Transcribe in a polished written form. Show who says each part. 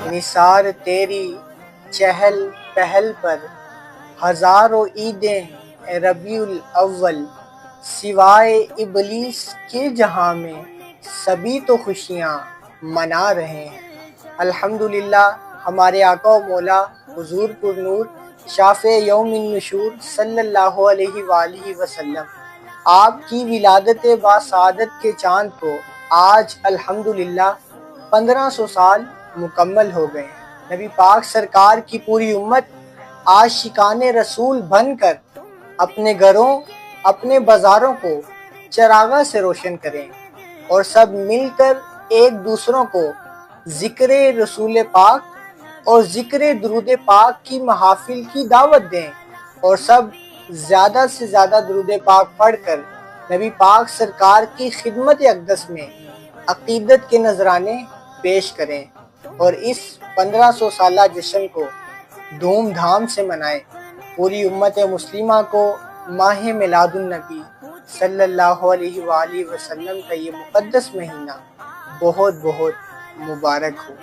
Speaker 1: نثار تیری چہل پہل پر، ہزاروں عیدیں اے ربیع الاول، سوائے ابلیس کے جہاں میں سبھی تو خوشیاں منا رہے ہیں۔ الحمدللہ ہمارے آقا و مولا حضور پر نور شافع یوم النشور صلی اللہ علیہ وآلہ وسلم آپ کی ولادت با سعادت کے چاند کو آج الحمدللہ 1500 سال مکمل ہو گئے ہیں۔ نبی پاک سرکار کی پوری امت عاشقان رسول بن کر اپنے گھروں اپنے بازاروں کو چراغاں سے روشن کریں اور سب مل کر ایک دوسروں کو ذکر رسول پاک اور ذکر درود پاک کی محافل کی دعوت دیں اور سب زیادہ سے زیادہ درود پاک پڑھ کر نبی پاک سرکار کی خدمت اقدس میں عقیدت کے نذرانے پیش کریں اور اس 1500 سالہ جشن کو دھوم دھام سے منائیں۔ پوری امت مسلمہ کو ماہ میلاد النبی صلی اللہ علیہ وآلہ وسلم کا یہ مقدس مہینہ بہت بہت مبارک ہو۔